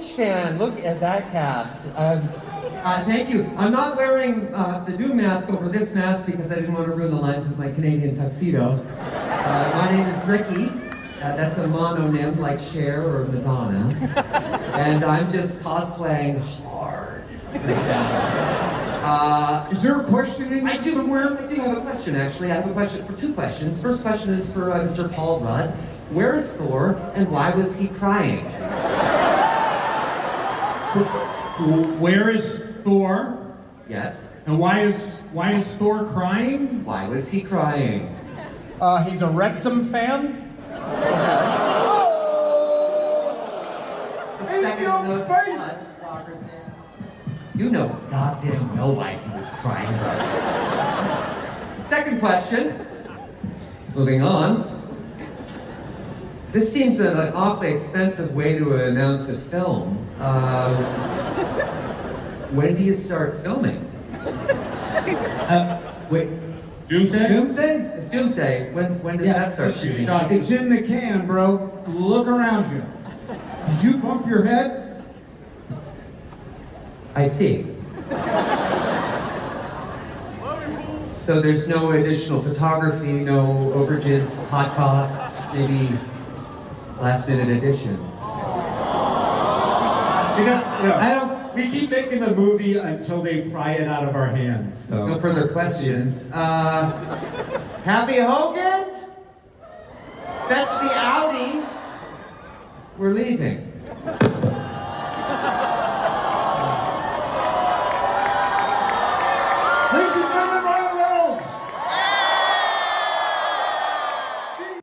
huge fan. Look at that cast. Thank you. I'm not wearing the Doom mask over this mask because I didn't want to ruin the lines with my Canadian tuxedo. My name is Ricky. That's a mononym like Cher or Madonna. And I'm just cosplaying hard. Is there a question in I do have a question, actually. I have a question for two questions. First question is for Mr. Paul Rudd. Where is Thor, and why was he crying? Where is Thor? Yes. And why is Thor crying? Why was he crying? He's a Wrexham fan? You know goddamn know why he was crying, Rudd. Second question. Moving on. This seems an awfully expensive way to announce a film. When do you start filming? Wait. Doomsday? Doomsday? It's Doomsday. When does that start shooting? It's in the can, bro. Look around you. Did you bump your head? I see. So there's no additional photography, no overages, hot costs, maybe last-minute additions. We keep making the movie until they pry it out of our hands. So. No further questions. Happy Hogan? Fetch the Audi. We're leaving. Ladies and gentlemen, Ryan Reynolds!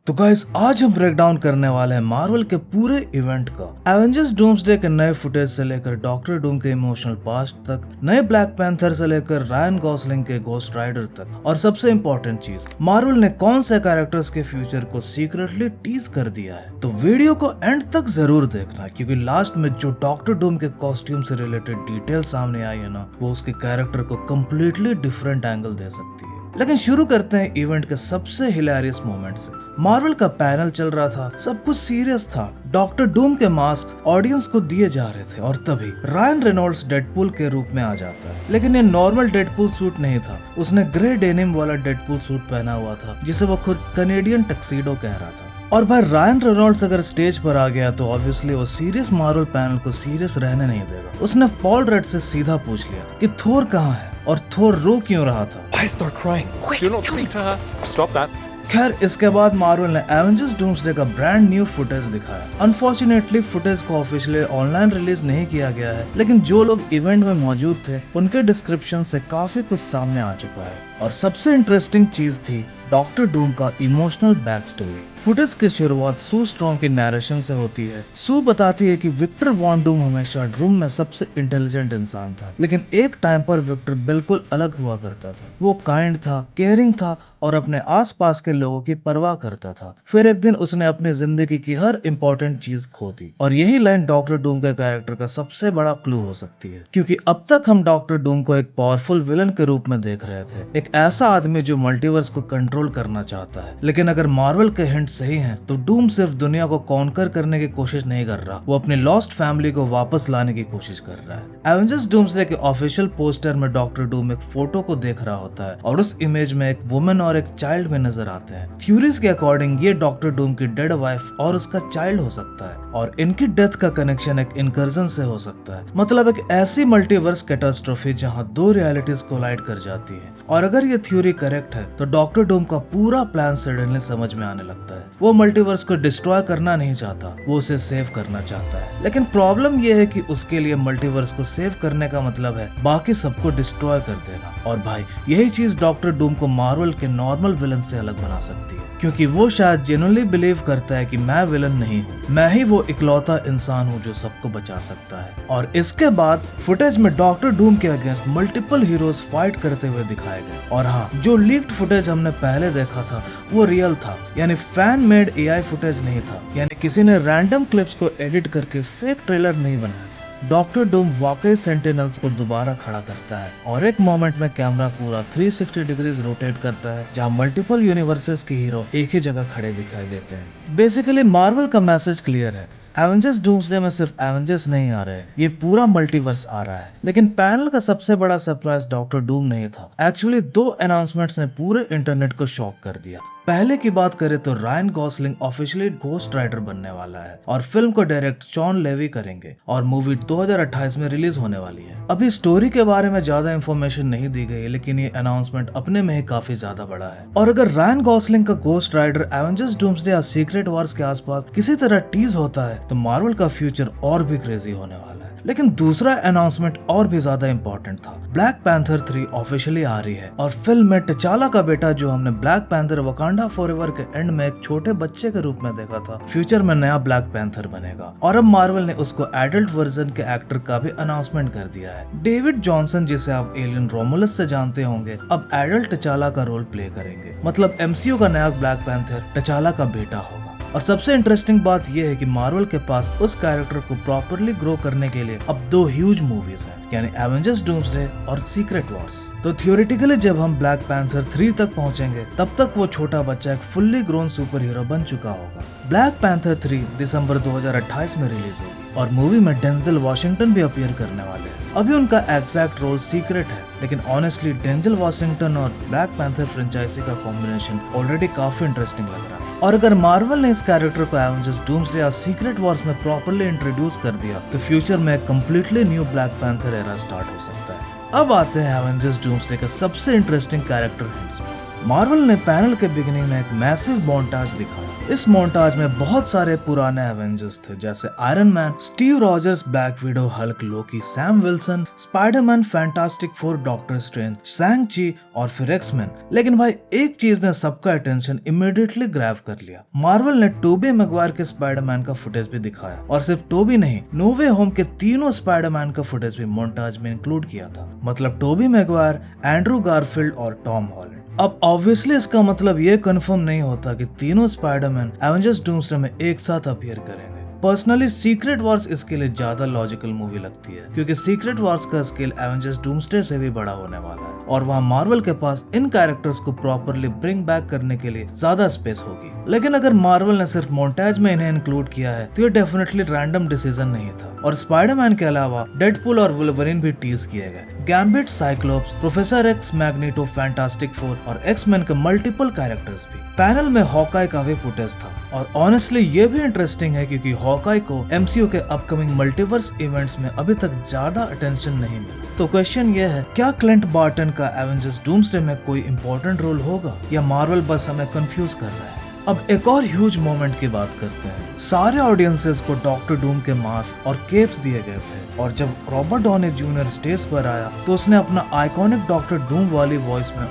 तो guys आज हम break down करने वाले हैं Marvel के पूरे event का। Avengers doomsday के नए फुटेज से लेकर डॉक्टर डूम के इमोशनल पास्ट तक, नए ब्लैक पैंथर से लेकर रायन गॉसलिंग के घोस्ट राइडर तक, और सबसे इम्पोर्टेंट चीज, मार्वल ने कौन से कैरेक्टर्स के फ्यूचर को सीक्रेटली टीज कर दिया है। तो वीडियो को एंड तक जरूर देखना, क्योंकि लास्ट में जो डॉक्टर डूम के कॉस्ट्यूम से रिलेटेड डिटेल सामने आई है ना, वो उसके कैरेक्टर को कम्प्लीटली डिफरेंट एंगल दे सकती है। लेकिन शुरू करते हैं इवेंट के सबसे हिलेरियस मोमेंट से। मार्वल का पैनल चल रहा था, सब कुछ सीरियस था, डॉक्टर डूम के मास्क ऑडियंस को दिए जा रहे थे, और तभी रायन रेनॉल्ड्स डेडपूल के रूप में आ जाता है। लेकिन ये नॉर्मल डेडपूल सूट नहीं था, उसने ग्रे डेनिम वाला डेडपूल सूट पहना हुआ था, जिसे वो खुद कैनेडियन टक्सीडो कह रहा था। और भाई रायन रेनॉल्ड्स अगर स्टेज पर आ गया तो ऑब्वियसली वो सीरियस मार्वल पैनल को सीरियस रहने नहीं देगा। उसने पॉल रड से सीधा पूछ लिया कि थोर कहाँ है और थोर रो क्यों रहा था। Why is Thor crying? Quick, do not speak to her. Stop that. खैर इसके बाद मार्वल ने एवेंजर्स डूम्सडे का ब्रांड न्यू फुटेज दिखाया। अनफॉर्चुनेटली फुटेज को ऑफिशियली ऑनलाइन रिलीज नहीं किया गया है, लेकिन जो लोग इवेंट में मौजूद थे उनके डिस्क्रिप्शन से काफी कुछ सामने आ चुका है। और सबसे इंटरेस्टिंग चीज थी डॉक्टर डूम का इमोशनल बैक स्टोरी। फुटेज की शुरुआत सू स्ट्रॉन्ग की नैरेशन से होती है। सू बताती है कि विक्टर वॉन डूम हमेशा डूम में सबसे इंटेलिजेंट इंसान था, लेकिन एक टाइम पर विक्टर बिल्कुल अलग हुआ करता था। वो काइंड था, केयरिंग था और अपने आसपास के लोगों की परवाह करता था। फिर एक दिन उसने अपनी जिंदगी की हर इंपॉर्टेंट चीज खो दी। और यही लाइन डॉक्टर डूम के कैरेक्टर का सबसे बड़ा क्लू हो सकती है, क्योंकि अब तक हम डॉक्टर डूम को एक पावरफुल विलन के रूप में देख रहे थे, एक ऐसा आदमी जो मल्टीवर्स को कंट्रोल करना चाहता है। लेकिन अगर मार्वल के हिंट सही हैं, तो डूम सिर्फ दुनिया को कॉन्कर करने की कोशिश नहीं कर रहा, वो अपनी लॉस्ट फैमिली को वापस लाने की कोशिश कर रहा है। एवेंजर्स डूम्सडे के ऑफिशियल पोस्टर में डॉक्टर डूम एक फोटो को देख रहा होता है, और उस इमेज में एक वुमन और एक चाइल्ड में नजर आते हैं। थ्योरीज के अकॉर्डिंग ये डॉक्टर डूम की डेड वाइफ और उसका चाइल्ड हो सकता है, और इनकी डेथ का कनेक्शन एक इनकर्जन से हो सकता है। मतलब एक ऐसी मल्टीवर्स कैटास्ट्रोफी जहां दो रियलिटीज कोलाइड कर जाती है। और अगर ये थ्योरी करेक्ट है तो डॉक्टर डूम का पूरा प्लान सडनली समझ में आने लगता है। वो मल्टीवर्स को डिस्ट्रॉय करना नहीं चाहता, वो उसे सेव करना चाहता है। लेकिन प्रॉब्लम ये है कि उसके लिए मल्टीवर्स को सेव करने का मतलब है बाकी सबको डिस्ट्रॉय कर देना। और भाई यही चीज डॉक्टर डूम को मार्वल के नॉर्मल विलन से अलग बना सकती है, क्योंकि वो शायद जेन्युइनली बिलीव करता है कि मैं विलन नहीं हूँ, मैं ही वो इकलौता इंसान हूँ जो सबको बचा सकता है। और इसके बाद फुटेज में डॉक्टर डूम के अगेंस्ट मल्टीपल हीरोज फाइट करते हुए दिखाए गए। और हाँ, जो लीक्ड फुटेज हमने पहले देखा था वो रियल था, यानी फैन मेड एआई फुटेज नहीं था, यानी किसी ने रैंडम क्लिप्स को एडिट करके फेक ट्रेलर नहीं बनाया था। डॉक्टर डूम वाकई सेंटिनल्स को दोबारा खड़ा करता है, और एक मोमेंट में कैमरा पूरा 360 डिग्रीज रोटेट करता है, जहां मल्टीपल यूनिवर्सेस के हीरो एक ही जगह खड़े दिखाई देते हैं। बेसिकली मार्वल का मैसेज क्लियर है, एवेंजर्स डूम्सडे में सिर्फ एवेंजर्स नहीं आ रहे, ये पूरा मल्टीवर्स आ रहा है। लेकिन पैनल का सबसे बड़ा सरप्राइज डॉक्टर डूम नहीं था। एक्चुअली 2 अनाउंसमेंट्स ने पूरे इंटरनेट को शॉक कर दिया। पहले की बात करें तो Ryan Gosling officially ghost rider बनने वाला है और फिल्म को डायरेक्ट शॉन लेवी करेंगे और मूवी 2028 में रिलीज होने वाली है। अभी स्टोरी के बारे में ज्यादा इंफॉर्मेशन नहीं दी गई, लेकिन ये अनाउंसमेंट अपने में ही काफी ज्यादा बड़ा है। और अगर रायन गॉसलिंग का घोस्ट राइडर एवेंजर्स डूम्सडे या सीक्रेट वॉर्स के आसपास किसी तरह टीज होता है तो मार्वल का फ्यूचर और भी क्रेजी होने वाला है। लेकिन दूसरा अनाउंसमेंट और भी ज्यादा इंपॉर्टेंट था। ब्लैक पैंथर 3 ऑफिशियली आ रही है और फिल्म में टचाला का बेटा जो हमने ब्लैक पैंथर वकांडा फॉरएवर के एंड में एक छोटे बच्चे के रूप में देखा था, फ्यूचर में नया ब्लैक पैंथर बनेगा। और अब मार्वल ने उसको एडल्ट वर्जन के एक्टर का भी अनाउंसमेंट कर दिया है। डेविड जॉनसन, जिसे आप एलियन रोमुलस से जानते होंगे, अब एडल्ट टचाला का रोल प्ले करेंगे। मतलब एमसीयू का नया ब्लैक पैंथर टचाला का बेटा होगा। और सबसे इंटरेस्टिंग बात यह है कि मार्वल के पास उस कैरेक्टर को प्रॉपरली ग्रो करने के लिए अब 2 ह्यूज मूवीज हैं, यानी एवेंजर्स डूम्सडे और सीक्रेट वॉर्स। तो थियोरेटिकली जब हम ब्लैक पैंथर 3 तक पहुंचेंगे तब तक वो छोटा बच्चा एक फुल्ली ग्रोन सुपर हीरो बन चुका होगा। ब्लैक पैंथर 3 दिसंबर 2028 में रिलीज होगी और मूवी में डेंजल वॉशिंगटन भी अपीयर करने वाले हैं। अभी उनका एग्जैक्ट रोल सीक्रेट है, लेकिन ऑनेस्टली डेंजल वॉशिंगटन और ब्लैक पैंथर फ्रेंचाइजी का कॉम्बिनेशन ऑलरेडी काफी इंटरेस्टिंग लग रहा है। और अगर मार्वल ने इस कैरेक्टर को एवेंजर्स डूम्सडे या सीक्रेट वॉर्स में प्रॉपर्ली इंट्रोड्यूस कर दिया तो फ्यूचर में एक completely new black panther era start हो सकता है। अब आते हैं एवेंजर्स डूम्सडे के सबसे इंटरेस्टिंग कैरेक्टर हिंट्स में। मार्वल ने पैनल के बिगिनिंग में एक मैसिव मोन्टाज दिखाया। इस मोन्टाज में बहुत सारे पुराने एवेंजर्स थे, जैसे Iron Man, Steve Rogers, Black Widow, Hulk, Loki, Sam Wilson, Spiderman, Fantastic Four, Doctor Strange, Shang Chi और फिर एक्स-मैन। लेकिन भाई एक चीज ने सबका अटेंशन इमीडिएटली ग्रैब कर लिया। मार्वल ने टोबी मैगवायर के स्पाइडरमैन का फुटेज भी दिखाया और सिर्फ टोबी नहीं, नो वे होम के तीनों स्पाइडरमैन का फुटेज भी मोन्टाज में इंक्लूड किया था। मतलब टोबी मैगवायर, एंड्रू गारफील्ड और टॉम हॉलैंड। अब ऑब्वियसली इसका मतलब ये कंफर्म नहीं होता कि तीनों स्पाइडरमैन एवेंजर्स डूम्सडे में एक साथ अपीयर करेंगे। पर्सनली सीक्रेट वॉर्स इसके लिए ज्यादा लॉजिकल मूवी लगती है, क्योंकि सीक्रेट वॉर्स का स्केल एवेंजर्स डूम्सडे से भी बड़ा होने वाला है और वहाँ मार्वल के पास इन कैरेक्टर्स को प्रॉपरली ब्रिंग बैक करने के लिए ज्यादा स्पेस होगी। लेकिन अगर मार्वल ने सिर्फ मोन्टाज में इन्हें इंक्लूड किया है तो ये डेफिनेटली रैंडम डिसीजन नहीं था। और स्पाइडरमैन के अलावा डेडपूल और वुल्वरीन भी टीज किए गए। Gambit, cyclops, professor x, magneto, fantastic four और एक्स-मैन के मल्टीपल कैरेक्टर्स भी। पैनल में हॉकाई का भी फुटेज था और ऑनेस्टली ये भी इंटरेस्टिंग है क्योंकि हॉकाई को एमसीयू के अपकमिंग मल्टीवर्स इवेंट्स में अभी तक ज्यादा अटेंशन नहीं मिला। तो क्वेश्चन ये है, क्या क्लिंट बार्टन का एवेंजर्स डूम्सडे में कोई इंपॉर्टेंट रोल होगा या मार्वल बस हमें कंफ्यूज कर रहा है? अब एक और ह्यूज मोमेंट की बात करते हैं। सारे ऑडियंसेस को डॉक्टर डूम के मास्क और केप्स दिए गए थे और जब रॉबर्ट डॉनी जूनियर स्टेज पर आया तो उसने अपना आइकॉनिक डॉक्टर डूम वाली वॉइस में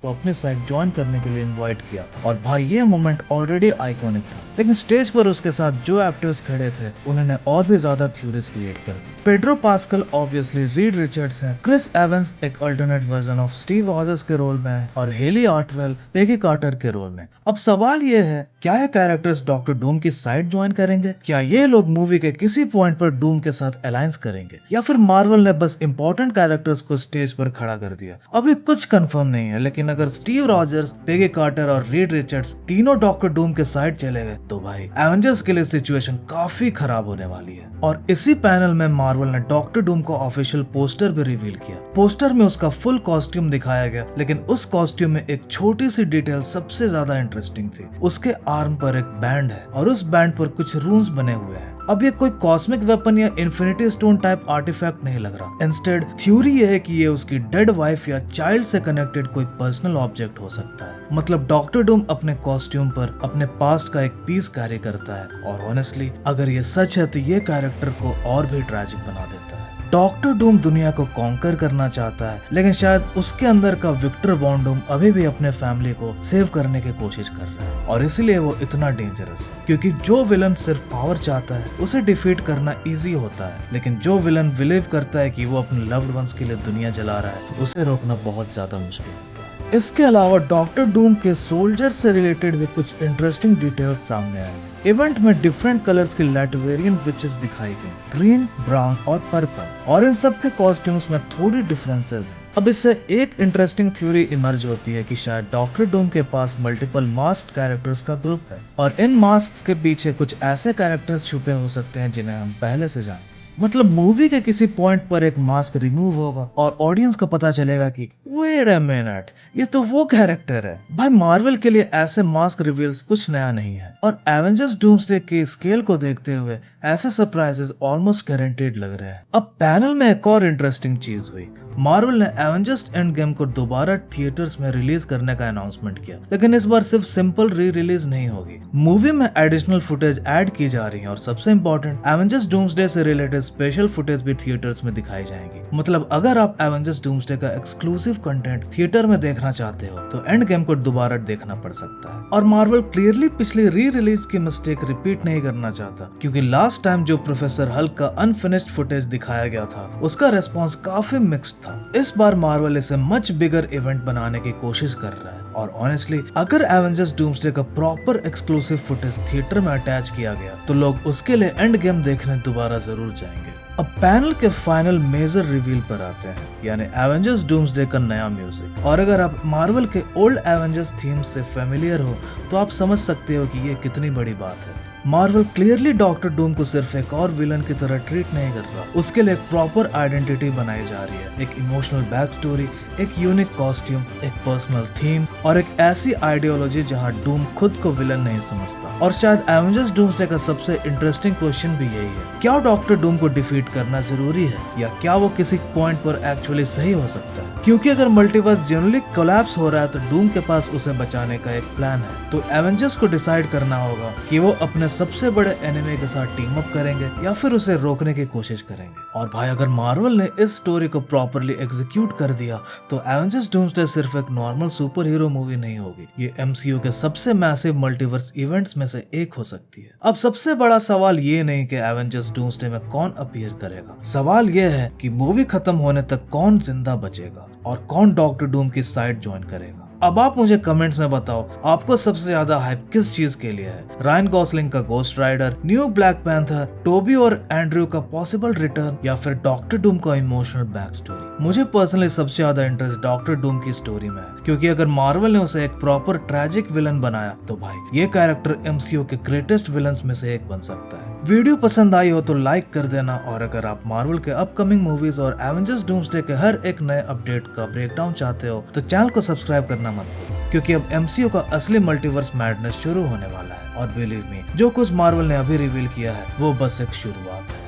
को अपने साइड ज्वाइन करने के लिए इनवाइट किया और भाई ये मोमेंट ऑलरेडी आइकॉनिक था। लेकिन स्टेज पर उसके साथ जो एक्टर्स खड़े थे उन्होंने और भी ज्यादा थ्योरीज क्रिएट कर दी। Pedro Pascal obviously Reed Richards हैं, क्रिस एवंस एक alternate version of Steve Rogers के रोल में है और हेली आर्टवेल पेगी कार्टर के रोल में। अब सवाल ये है, क्या ये कैरेक्टर्स डॉक्टर डूम की साइड ज्वाइन करेंगे? क्या ये लोग मूवी के किसी पॉइंट पर डूम के साथ अलायंस करेंगे या फिर मार्वल ने बस इंपॉर्टेंट कैरेक्टर्स को स्टेज पर खड़ा कर दिया? अभी कुछ कंफर्म नहीं है, लेकिन अगर स्टीव रॉजर्स, पेगी कार्टर और रीड रिचर्ड्स तीनों डॉक्टर डूम के साइड चले गए तो भाई एवेंजर्स के लिए सिचुएशन काफी खराब होने वाली है। और इसी पैनल में मार्वल ने डॉक्टर डूम को ऑफिशियल पोस्टर भी रिवील किया। पोस्टर में उसका फुल कॉस्ट्यूम दिखाया गया, लेकिन उस कॉस्ट्यूम में एक छोटी सी डिटेल सबसे ज्यादा इंटरेस्टिंग थी। उसके आर्म पर एक बैंड है और उस बैंड पर कुछ रून्स बने हुए हैं। अब ये कोई कॉस्मिक वेपन या इन्फिनिटी स्टोन टाइप आर्टिफैक्ट नहीं लग रहा। इंस्टेड थ्योरी ये है कि ये उसकी डेड वाइफ या चाइल्ड से कनेक्टेड कोई पर्सनल ऑब्जेक्ट हो सकता है। मतलब डॉक्टर डूम अपने कॉस्ट्यूम पर अपने पास्ट का एक पीस कैरी करता है और ऑनेस्टली अगर ये सच है तो ये कैरेक्टर को और भी ट्रैजिक बना देता है। डॉक्टर डूम दुनिया को कॉन्कर करना चाहता है, लेकिन शायद उसके अंदर का विक्टर वॉन डूम अभी भी अपने फैमिली को सेव करने की कोशिश कर रहा है और इसलिए वो इतना डेंजरस है। क्योंकि जो विलन सिर्फ पावर चाहता है उसे डिफीट करना इजी होता है, लेकिन जो विलन बिलीव करता है कि वो अपने लव्ड वंस के लिए दुनिया जला रहा है उसे रोकना बहुत ज्यादा मुश्किल होता है। इसके अलावा डॉक्टर डूम के सोल्जर से रिलेटेड भी कुछ इंटरेस्टिंग डिटेल्स सामने आए। इवेंट में डिफरेंट कलर्स की लैटवेरियन विचेस दिखाई गई, ग्रीन, ब्राउन और पर्पल, और इन सब के कॉस्ट्यूम्स में थोड़ी डिफरेंसेस हैं। अब इससे एक इंटरेस्टिंग थ्योरी इमर्ज होती है कि शायद डॉक्टर डूम के पास मल्टीपल मास्क्ड कैरेक्टर्स का ग्रुप है और इन मास्क्स के पीछे कुछ ऐसे कैरेक्टर्स छुपे हो सकते हैं जिन्हें हम पहले से जानते हैं। मतलब मूवी के किसी पॉइंट पर एक मास्क रिमूव होगा और ऑडियंस को पता चलेगा कि वेट अ मिनट, ये तो वो कैरेक्टर है। भाई मार्वल के लिए ऐसे मास्क रिवील्स कुछ नया नहीं है और एवेंजर्स डूम्सडे के स्केल को देखते हुए ऐसे सरप्राइजेस ऑलमोस्ट गारंटीड लग रहे हैं। अब पैनल में एक और इंटरेस्टिंग चीज हुई। मार्वल ने एवेंजर्स एंड गेम को दोबारा थिएटर्स में रिलीज करने का अनाउंसमेंट किया, लेकिन इस बार सिर्फ सिंपल री रिलीज नहीं होगी। मूवी में एडिशनल फुटेज ऐड की जा रही है और सबसे इम्पोर्टेंट एवेंजर्स डूम्सडे से रिलेटेड स्पेशल फुटेज भी थिएटर्स में दिखाई जाएंगी। मतलब अगर आप एवेंजर्स डूम्सडे का एक्सक्लूसिव कंटेंट थिएटर में देखना चाहते हो तो एंड गेम को दोबारा देखना पड़ सकता है। और मार्वल क्लियरली पिछली री रिलीज की मिस्टेक रिपीट नहीं करना चाहता, क्योंकि लास्ट टाइम जो प्रोफेसर हल्क का अनफिनिश्ड फुटेज दिखाया गया था उसका रेस्पॉन्स काफी मिक्स्ड था। इस बार मार्वल इसे मच बिगर इवेंट बनाने की कोशिश कर रहा है और ऑनेस्टली अगर एवेंजर्स डूम्सडे का प्रॉपर एक्सक्लूसिव फुटेज थिएटर में अटैच किया गया तो लोग उसके लिए एंड गेम देखने दोबारा जरूर जाएंगे। अब पैनल के फाइनल मेजर रिवील पर आते हैं, यानी एवेंजर्स डूम्सडे का नया म्यूजिक। और अगर आप मार्वल के ओल्ड एवेंजर्स थीम से फेमिलियर हो तो आप समझ सकते हो कि ये कितनी बड़ी बात है। मार्वल क्लियरली डॉक्टर डूम को सिर्फ एक और विलन की तरह ट्रीट नहीं कर रहा, उसके लिए एक प्रॉपर आइडेंटिटी बनाई जा रही है, एक इमोशनल बैक स्टोरी, एक यूनिक कॉस्ट्यूम, एक पर्सनल थीम और एक ऐसी आइडियोलॉजी जहां डूम खुद को विलन नहीं समझता। और शायद एवेंजर्स डूम्सडे का सबसे इंटरेस्टिंग क्वेश्चन भी यही है, क्या डॉक्टर डूम को डिफीट करना जरूरी है या क्या वो किसी पॉइंट पर एक्चुअली सही हो सकता है? क्योंकि अगर मल्टीवर्स जनरली कोलैप्स हो रहा है तो डूम के पास उसे बचाने का एक प्लान है, तो एवेंजर्स को डिसाइड करना होगा कि वो अपने सबसे बड़े एनिमी के साथ टीम अप करेंगे या फिर उसे रोकने की कोशिश करेंगे। और भाई अगर मार्वल ने इस स्टोरी को प्रॉपरली एग्जीक्यूट कर दिया तो एवेंजर्स डूम्सडे सिर्फ एक नॉर्मल सुपर हीरो मूवी नहीं होगी, ये एमसीयू के सबसे मैसिव मल्टीवर्स इवेंट्स में से एक हो सकती है। अब सबसे बड़ा सवाल ये नहीं कि एवेंजर्स डूम्सडे में कौन अपीयर करेगा, सवाल ये है कि मूवी खत्म होने तक कौन जिंदा बचेगा और कौन डॉक्टर डूम की साइड ज्वाइन करेगा। अब आप मुझे कमेंट्स में बताओ आपको सबसे ज्यादा हाइप किस चीज के लिए है, रायन गॉसलिंग का ghost rider, new black panther, Toby और एंड्रयू का पॉसिबल रिटर्न या फिर डॉक्टर डूम का इमोशनल बैक स्टोरी। मुझे पर्सनली सबसे ज्यादा इंटरेस्ट डॉक्टर डूम की स्टोरी में है, क्योंकि अगर मार्वल ने उसे एक प्रॉपर ट्रैजिक विलन बनाया तो भाई ये कैरेक्टर एमसीयू के ग्रेटेस्ट विलन्स में से एक बन सकता है। वीडियो पसंद आई हो तो लाइक कर देना और अगर आप मार्वल के अपकमिंग मूवीज और एवेंजर्स डूम्सडे के हर एक नए अपडेट का ब्रेकडाउन चाहते हो तो चैनल को सब्सक्राइब करना मत भूलो, क्योंकि अब एमसीयू का असली मल्टीवर्स मैडनेस शुरू होने वाला है। और बिलीव मी, जो कुछ मार्वल ने अभी रिवील किया है वो बस एक शुरुआत है।